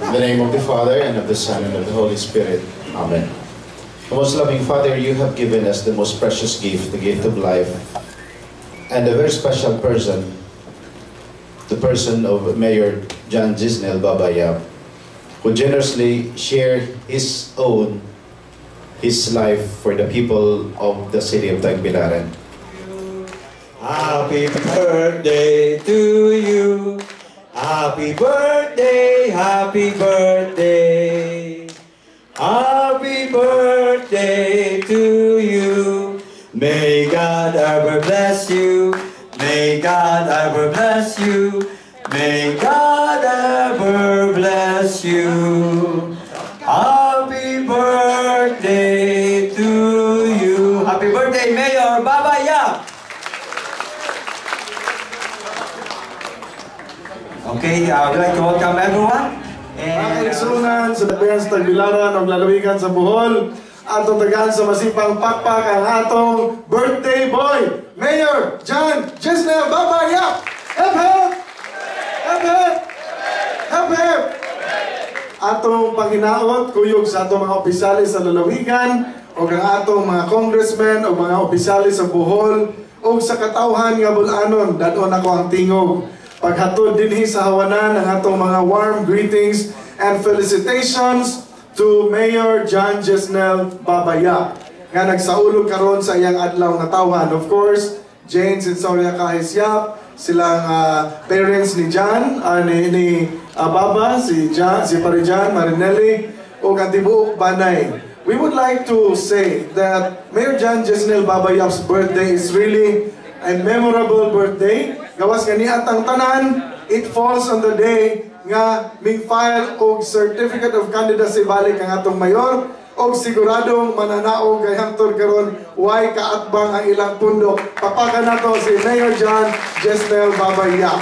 In the name of the Father, and of the Son, and of the Holy Spirit. Amen. Most loving Father, you have given us the most precious gift, the gift of life, and a very special person, the person of Mayor John Gisnel Babayap, who generously shared his life for the people of the city of Tagbilaran. Happy birthday to you. Happy birthday, happy birthday. Happy birthday to you. May God ever bless you. May God ever bless you. May God ever bless you. Happy birthday to you. Happy birthday, Mayor Babayap. Okay, I would like to welcome everyone. Ang igsunan sa Dapihan sa Tagbilaran o lalawigan sa Bohol, atong tagaan sa masipang pakpak ang atong birthday boy, Mayor John Gisnel Babayap. Hep hep! Hep hep! Hep hep! Atong panginaot, kuyog sa atong mga opisyalis sa lalawigan o ang atong mga congressmen o mga opisyalis sa Bohol o sa katawhan nga bulanon, dadon ako ang tingog. Paghatod dinhi sa hawanan ang atong mga warm greetings and felicitations to Mayor John Gisnel Babayap nga nagsaulog karon sa iyang adlaw nga tawhan. Of course, Jane Sensoria Kahisyap, silang parents ni John, ni Baba, si Parijan, Marinelli, o ang tibuok Banay. We would like to say that Mayor John Gisnel Babayap's birthday is really a memorable birthday. Gawas nga niatang tanan, it falls on the day nga ming-file og certificate of candidacy balik ang atong mayor og siguradong mananaog kay hangtod karon way kaatbang ang ilang pundok. Papakan nato si Mayor John Gisnel Babayap.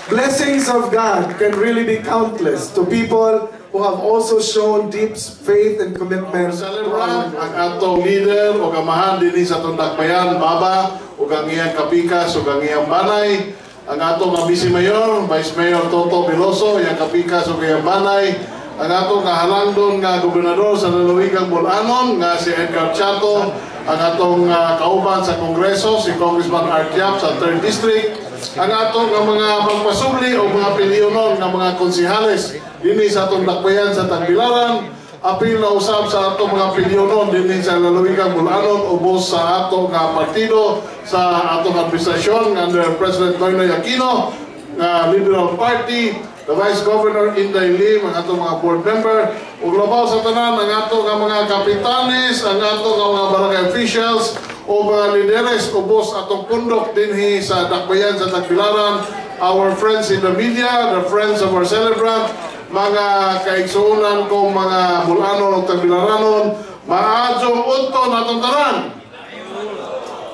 Blessings of God can really be countless to people who have also shown deep faith and commitment. Celebrate ang atong leader o gamahan dinhi sa atong dakbayan, Baba, o ang iyang kapikas o ang iyang banay, ang atong Vice Mayor, Vice Mayor Toto Veloso, iyang kapikas o iyang banay, ang atong kahalangdon nga gobernador sa lalawigang Bulanon nga si Edgar Chato, ang atong kauban sa Kongreso si Congressman Artiap sa 3rd District, ang atong mga pagpasubli o mga pilyonon ng mga konsihales dinhi sa atong dakbayan sa Tagbilaran, apil na usab sa atong mga pilyonon dinhi sa lalawigang Bulanon ubos sa atong partido sa atong administrasyon under President Noynoy Aquino nga Liberal Party, the Vice Governor Inday Lim, ang atong mga board member, ug labaw sa tanan ang atong mga kapitanes, ang atong mga barangay officials o mga lideres ubos atong pundok dinhi sa dakbayan sa Tagbilaran, our friends in the media, the friends of our celebrant, mga kaigsuunan kong mga Bulanon o Tagbilaranon, maadjong unto natong tanan.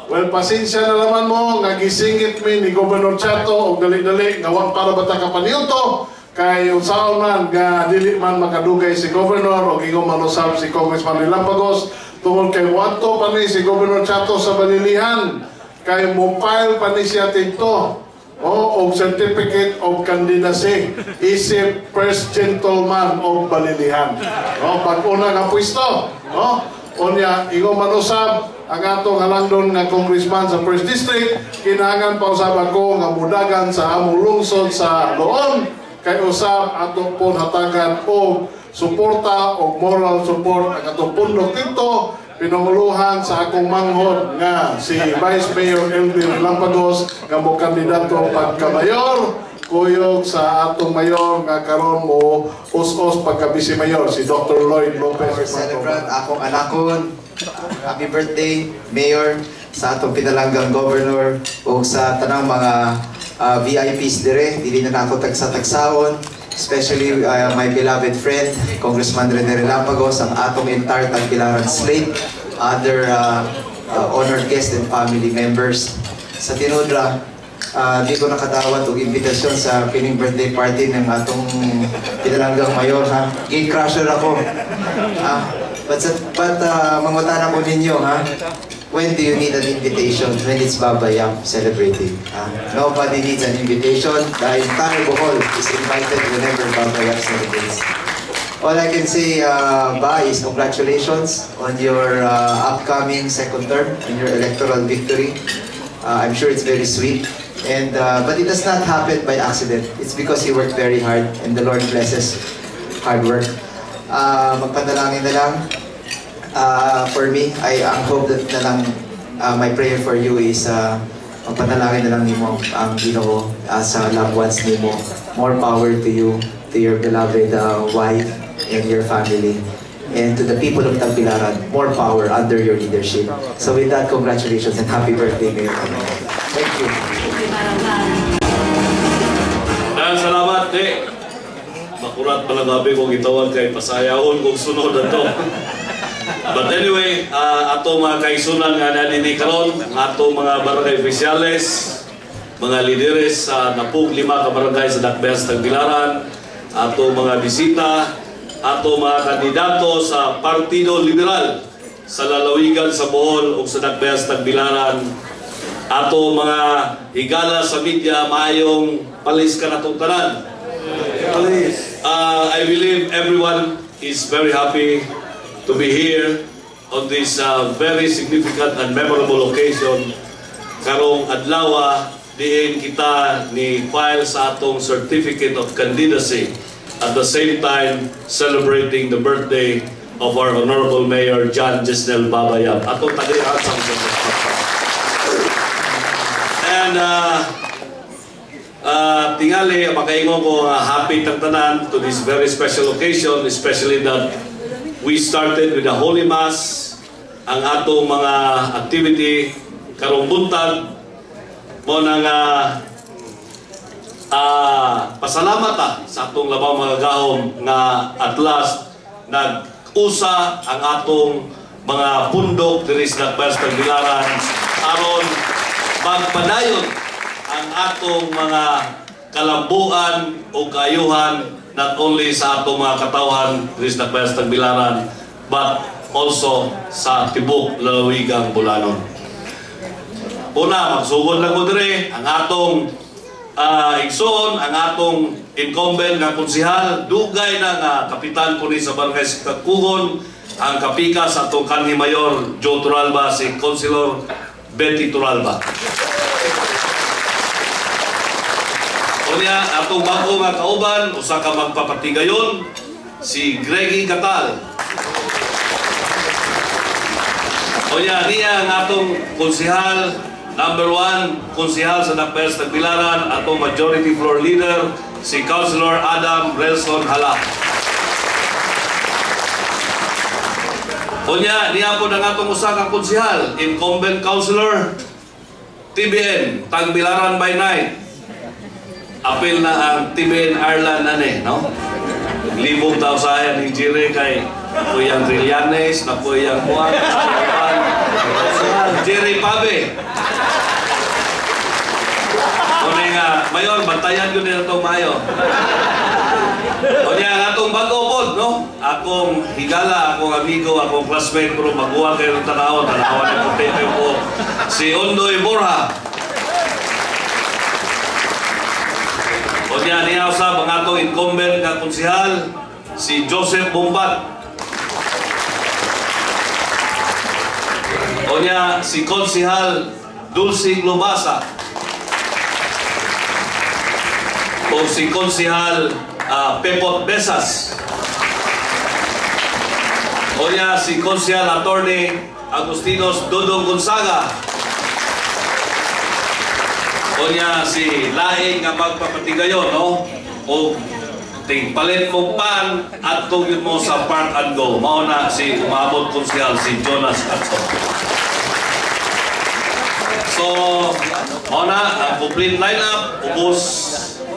Well, pasensya na naman mo, nga gisingit mi ni Governor Chato o dali-dali, nga wang para bata ka paniunto, kay unsaon man, nga dili man makadugay si Governor o gingon manusab si Congressman Relampagos, tungkol kay wanto pa ni si Governor Chato sa Balilihan, kay mobile pa ni siya tinto, o certificate of candidacy, isip first gentleman of Balilihan. Pag-una nga pwesto, unya, ingo manusab, ang atong halangdon nga congressman sa 1st District, kinahanglan pa usab ako nga mudagan sa among lungsod sa Loon, kay usab atong pon hatagan og suporta o moral support ang atong pundok dito, pinanguluhan sa akong manghod nga si Vice Mayor Elvin Lampagos nga mo kandidato pagka-mayor, kuyog sa atong mayor nga karon mo us-us pagka-vice mayor si Dr. Lloyd Lopez. Celebrant akong anakon. Happy birthday, Mayor, sa atong pinalanggang governor o sa tanang mga VIPs dire, dili na ako tagsa-tagsaon, especially my beloved friend, Congressman Rene Relampagos, ang atong entire Tagbilaran slate, other honored guests and family members. Sa tinudra, di ko nakadawat og imbitasyon sa pining birthday party ng atong pinalanggang mayor, ha? Gate crusher ako. But mangutan ako ninyo, ha? when do you need an invitation? When it's Baba Yap celebrating. Nobody needs an invitation. The entire Bohol is invited whenever Baba Yap celebrates. All I can say, Ba, is congratulations on your upcoming second term and your electoral victory. I'm sure it's very sweet. And but it does not happen by accident. It's because you worked very hard and the Lord blesses hard work. Magpanalangin na lang. For me, I hope that na lang, my prayer for you is magpanalangin na lang nimo ang Ginoo sa loved ones nimo. More power to you, to your beloved wife and your family. And to the people of Tagbilaran, more power under your leadership. So with that, congratulations and happy birthday, Mayor. Thank you. Dan salamat, makurat pala gabi kong itawag kay pasayahon kung sunod na to. But anyway, ato mga kaisunan nga nanini karon, ato mga barangay oficiales, mga lideres sa napug 5 ka barangay sa Dakbayan sa Tagbilaran, ato mga bisita, ato mga kandidato sa Partido Liberal sa lalawigan sa Bohol o sa Dakbayan sa Tagbilaran, ato mga higala sa media, maayong palis ka na itong tanan. I believe everyone is very happy to be here on this very significant and memorable occasion. Karong adlaw diin kita ni file sa atong certificate of candidacy, at the same time celebrating the birthday of our Honorable Mayor John Jesnel Babayap. Atong tagayaan sa and tingali makaingon ko happy tagtanan to this very special occasion, especially that we started with the Holy Mass, ang atong mga activity karong buntag mo nang pasalamat sa atong labang mga gahom nga at last nag-usa ang atong mga pundok diri sa Dakbayan sa Tagbilaran aron magpadayon ang atong mga kalambuan o kaayuhan, not only sa atong mga katawhan diri sa Dakbayan sa Tagbilaran, but also sa tibok lalawigang Bulanon. Una, magsugod lang ko diri ang atong igsoon, ang atong incumbent nga konsehal, dugay na nga kapitan ko ni sa barangay sa Kakugon, ang kapika sa atong kanhi mayor Joe Turalba, si Councilor Betty Turalba. Unya, atong bago nga kauban, usa ka magpapatigayon, si Greggy Catal. Unya, niya ang atong konsehal, number 1, konsehal sa Dakbayan sa Tagbilaran, atong majority floor leader, si Councilor Adam Relson Hala. Unya, niya po ang atong usa ka konsehal, incumbent councilor, TBN, Tagbilaran by night. Apil na ang TBN Ireland no? Libong tao sa ayan ni Jire kay Kuyang Trillanes, na Kuyang Juan, Jire Pabe. Kung nga, mayor, bantayan ko nila itong mayo. O niya, ang atong bago po, no? Akong higala, akong amigo, akong classmate, pero maguha kayo ng tanawan ng potete po, si Ondoy Borja. O niya, niya usap ang atong incumbent na konsehal, si Joseph Bombat. O niya, si konsehal Dulce Globasa. O si konsehal Pepot Besas. O niya, si konsehal attorney Agustinos Dodong Gonzaga. O niya, si laing nga magpapatigayon, no? O tingpalit mo pan at tugin mo sa Park and Go. Mauna si umabot konsehal si Jonas Atson. So, mauna ang complete lineup, ubos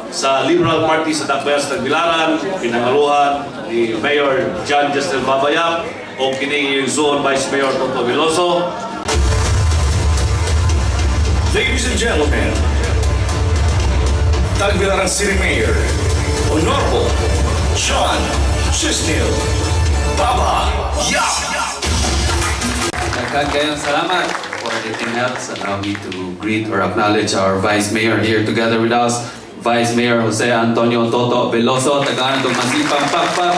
sa Liberal Party sa Dakbayan sa Tagbilaran, pinangaluhan ni Mayor John Jesnel Babayap o kining Zone Vice Mayor Toto Veloso. Ladies and gentlemen, Tagbilaran City Mayor Honorable John Jesnel Babayap. Daghang kayong salamat. For anything else, allow me to greet or acknowledge our Vice Mayor here together with us, Vice Mayor Jose Antonio Toto Veloso. Tagaan itong masipang pakpak.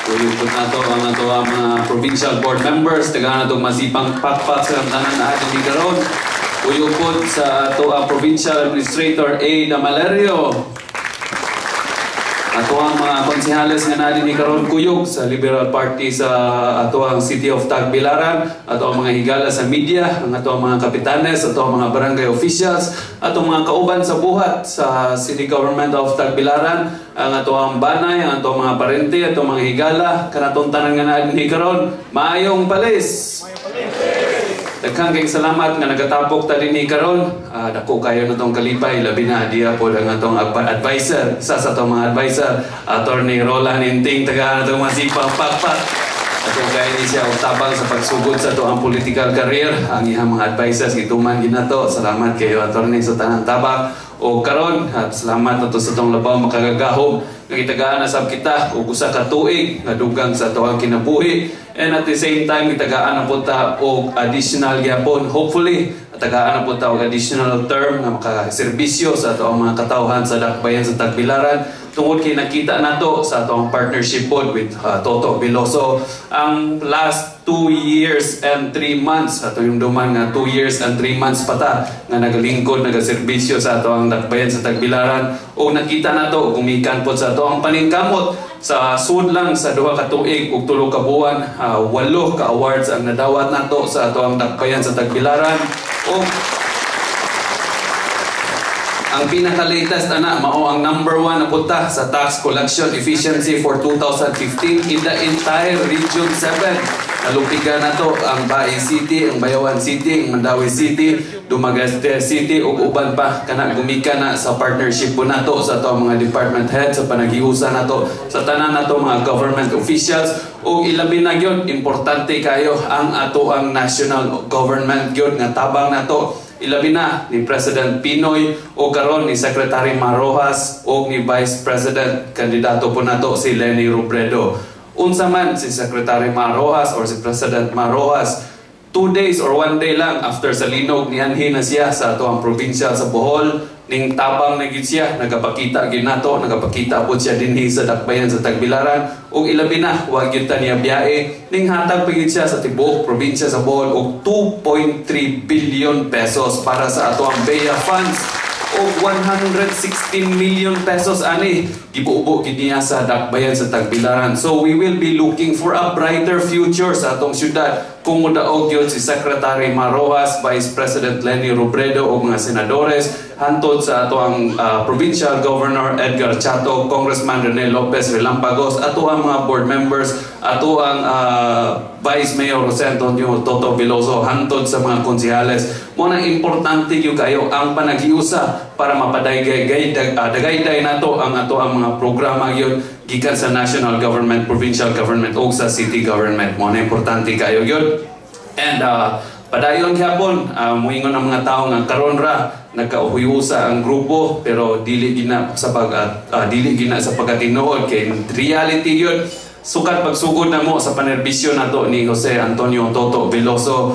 Kuyupot na ito ang ito ang mga provincial board members. Tagaan itong masipang pakpak sa tanan na ating ikaroon. Kuyupot sa ito ang provincial administrator A. Damalerio. Ato ang mga konsehales nga natin ni karon kuyog sa Liberal Party sa ato ang City of Tagbilaran, ato ang mga higala sa media, ang ato ang mga kapitanes, ato ang mga barangay officials, ato ang mga kauban sa buhat sa City Government of Tagbilaran, ang ato ang banay, ang ato ang mga parente, ato ang mga higala, kanatong tanan nga natin ni karon, maayong palis. Daghang kayong salamat nga nagatapok ta dinhi karon. Dako kayo na tong kalipay, labi na diya po ang atong advisor, isa sa atong mga advisor, Attorney Roland Inting, taga atong masipang pakpak. Atong kayo ni siya utabang sa pagsugod sa to ang political career. Ang ihang mga advisors gituman ginato. Salamat kayo Attorney sa tanang tabak. O karon, salamat nato sa tong labaw makagagahom nga gitagaan na sab kita og usa ka tuig nga dugang sa atong kinabuhi, and at the same time gitagaan na po ta og additional gyapon, hopefully tagaan na po ta og additional term nga makaserbisyo sa atong mga katawhan sa dakbayan sa Tagbilaran tungod kay nakita nato sa atong partnership pod with Toto Veloso ang last 2 years and 3 months ato yung duman nga 2 years and 3 months pa ta nga nagalingkod nagaserbisyo sa atong dakbayan sa Tagbilaran, o nakita nato gumikan pod sa atong paningkamot sa sud lang sa 2 ka tuig ug 3 ka buwan, 8 ka awards ang nadawat nato sa atong dakbayan sa Tagbilaran. O ang pinaka-latest ana mao ang number 1 na punta sa tax collection efficiency for 2015 in the entire Region 7. Nalupigan na to ang Bae City, ang Bayawan City, ang Mandawi City, Dumaguete City, ug uban pa kana gumika na sa partnership po nato sa ato mga department heads sa panagiusa nato sa tanan nato mga government officials, ug ilabi na gyud importante kayo ang ato ang national government gyud nga tabang nato. Ilabi na ni President Pinoy o karon ni Secretary Marojas o ni Vice President kandidato po nato si Leni Robredo. Unsa man si Secretary Marojas or si President Marojas, 2 days or 1 day lang after sa linog niyanhin na siya sa ato ang probinsya sa Bohol, ning tabang na gid siya, nagapakita gid nato, nagapakita po siya dinhi sa dakbayan sa Tagbilaran, ug ilabi na wa gyud ta niya biyahe, ning hatag pagid siya sa tibuok probinsya sa Bohol og 2.3 billion pesos para sa ato ang BEA funds o 116 million pesos ani gibuubo gid niya sa dakbayan sa Tagbilaran. So we will be looking for a brighter future sa atong syudad kung mudaog yun si Secretary Marojas, Vice President Leni Robredo o mga senadores hantod sa ato ang Provincial Governor Edgar Chato, Congressman Rene Lopez Relampagos, ato ang mga board members, ato ang Vice Mayor Jose Antonio Toto Veloso, hantod sa mga konsehales. Mo na importante gyud kayo ang panagiusa para mapadagay nato ang ato ang mga programa gyud gikan sa national government, provincial government o sa city government. Mo na importante kayo gyud. And padayon gyapon moingon ang mga tawo nga karon ra nagkauhuyusa ang grupo pero dili gina sa pagkatinuod kay reality gyud. Sukat pagsugod na mo sa panerbisyo nato ni Jose Antonio Toto Veloso,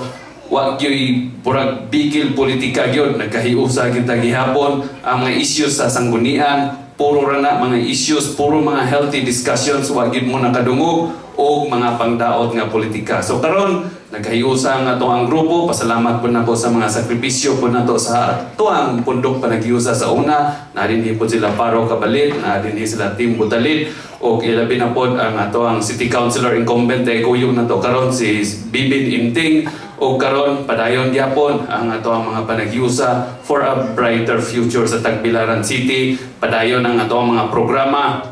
wa gyud purag bigil politika gyud, nagkahiusa kita gihapon ang mga issues sa sanggunian, puro ra na mga issues, puro mga healthy discussions, wa gyud mo nakadungog o mga pangdaot nga politika. So karon nagkahiusa ang ato ang grupo, pasalamat po na po sa mga sakripisyo po nato sa ato ang pundok panagiusa sa una, na dinhi po sila Paro Kabalit, na dinhi sila Team Butalit, o ilabi na po ang ato ang City Councilor incumbent kuyog nato karon si Bibin Inting, o karon padayon gyapon ang ato ang mga panagiusa for a brighter future sa Tagbilaran City. Padayon ang ato ang mga programa,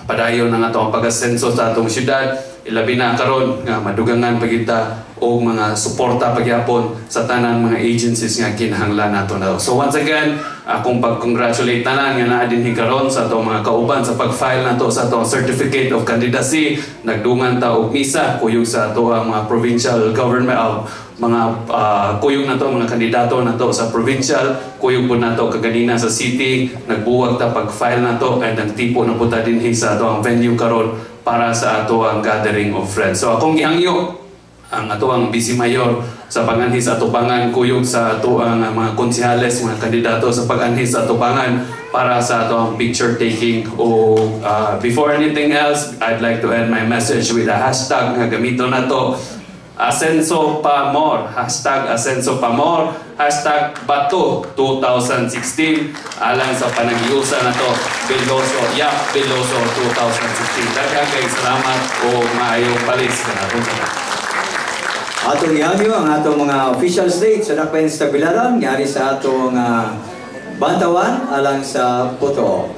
padayon ang ato ang pag-asenso sa atong syudad. Ilabi na karon nga madugangan pagita o mga suporta pagyapon sa tanan mga agencies nga kinahanglan nato na. So once again, akong pag-congratulate tanan nga naa dinhi karon sa atong mga kauban sa pag-file nato sa atong certificate of candidacy. Nagdungan ta og misa kuyog sa ato ang mga provincial government mga kuyog nato mga kandidato nato sa provincial, kuyog po nato kaganina sa city, nagbuwag ta pag-file nato and nagtipo na po ta dinhi sa ato ang venue karon para sa ato ang gathering of friends. So akong gihangyo ang atuang Vice Mayor sa pag-anhis sa atubangan kuyog sa atuang mga konsehales, mga kandidato sa pag-anhis sa atubangan para sa atuang picture taking. O before anything else, I'd like to end my message with a hashtag nga gamito na to, Asenso Pa More, hashtag Asenso Pa More, hashtag Bato 2016, alang sa panagiusa na to Veloso, Yap Veloso 2016. Daghang kay salamat o maayong palis sa atong Atong ihamyo ang atong mga official state sa Dakbayan sa Tagbilaran, ngari sa atong bantawan alang sa Puto.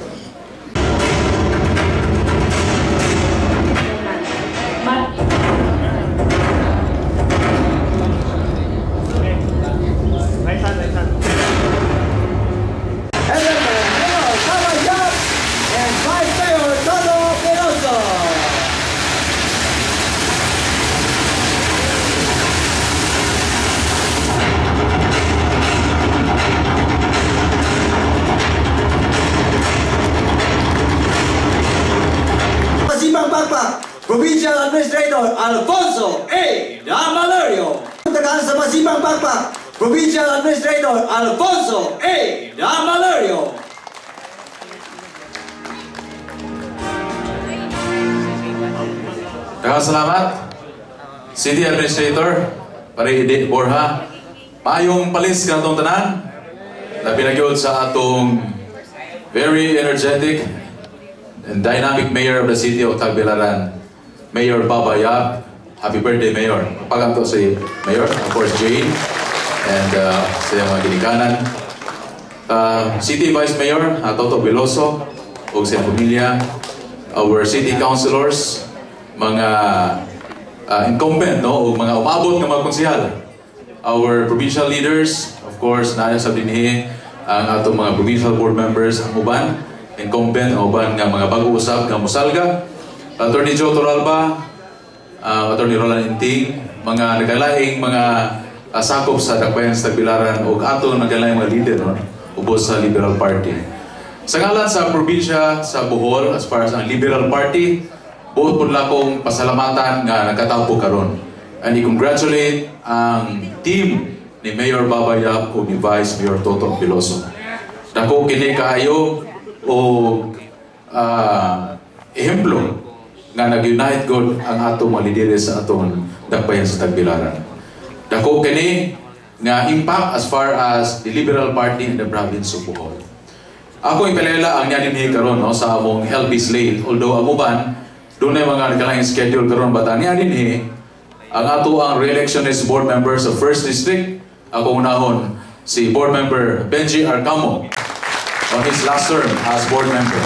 Provincial Administrator Alfonso A. Damalario. Tagaan sa Masibang Pakpak, Provincial Administrator Alfonso A. Damalario. Daghang salamat, City Administrator Pare Edith Borja. Maayong palis ka itong tanan. Labi na gyud sa atong very energetic and dynamic Mayor of the City of Tagbilaran, Mayor Baba Yap. Happy birthday, Mayor. Paganto si Mayor, of course, Jane, and sa mga ginikanan. City Vice Mayor, Toto Veloso, o sa pamilya, our City Councilors, mga incumbent, no? O mga umabot ng mga konsehal, our provincial leaders, of course, naayon sa dinhi, ang atong mga provincial board members, ang uban, incumbent, ang uban nga mga bago-usap nga musalga, Attorney Joe Toralba, Attorney Roland Inting, mga nagalaing mga sakop sa Dakbayan sa Tagbilaran o ato nagalaing mga leader, no? Ubos sa Liberal Party. Sa ngalan sa probinsya sa Bohol, as far as ang Liberal Party, buot po lakong pasalamatan nga nagkatapo karon. And i-congratulate ang team ni Mayor Baba Yap o ni Vice Mayor Toto Veloso. Dako kini kaayo o ehemplo nga nag-unite God ang atong mga lideres sa atong Dakbayan sa Tagbilaran. Dako kini nga impact as far as the Liberal Party in the province of Bohol. Ako ipalela ang niya karon, no, sa among LP slate. Although ang uban doon ay mga nagkalaing schedule karon bata niya ang ato ang re-electionist board member sa 1st District. Ako unahon si board member Benji Arcamo on his last term as board member.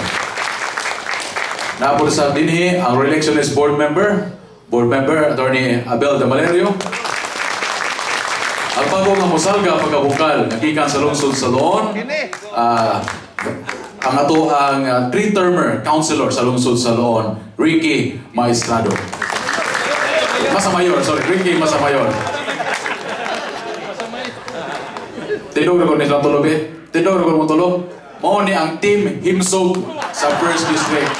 Napod sa dinhi ang re-electionist board member Attorney Abel Damalario. Ang bago nga musalga pagkabukal nagikan sa lungsod sa Loon. Ang ato ang 3-termer councilor sa lungsod sa Loon, Ricky Maestrado. Masamayor, sorry, Ricky Masamayor. Tidog na ko nilang tulog Tidog na ko mong tulog. Mao ni ang team Himsog sa 1st District.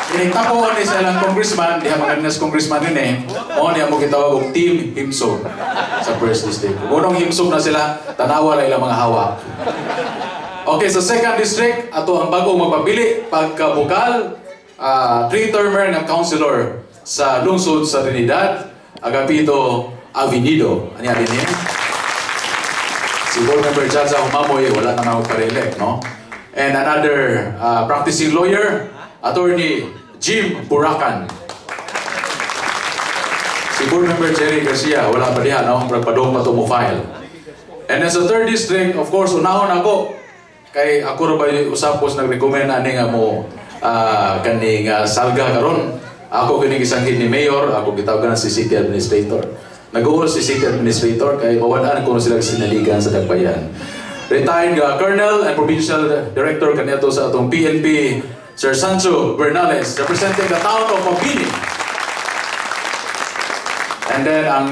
Inigtapo ni sa ilang congressman, diha maganas congressman rin mao ni ang mo gitawag og team Himsog sa 1st District. Unang Himsog na sila, tanawa na ilang mga hawak. Okay, sa 2nd District, ato ang bagong magpapili pagkabukal, 3-termer ng councilor sa lungsod sa Trinidad, Agapito Avenido. Ano yan din? Si board member Jaja Humamoy, wala na magpa-re-elect, no? And another practicing lawyer, Attorney Jim Buracan. Si board member Jerry Garcia, wala pa diha, no? Padong pa ito mo file. And then sa 3rd District, of course, unahon ako. Kay ako rin ba usapos nag-recommend ani nga mo kaning salga karon. Ako kining isanghin ni Mayor, ako gitawagan si City Administrator. Nag-uol si City Administrator kay mawalaan ko sila sinaligan sa Dakbayan. Retired Colonel and Provincial Director kaniadto sa atong PNP, Sir Sancho Bernales, representing the town of Mabini. And then ang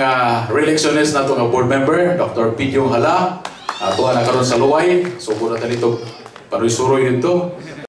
re-electionist na itong board member, Dr. Pidyong Hala, tuwa na karon sa Luway, so pura talito, paruy-suroy dito.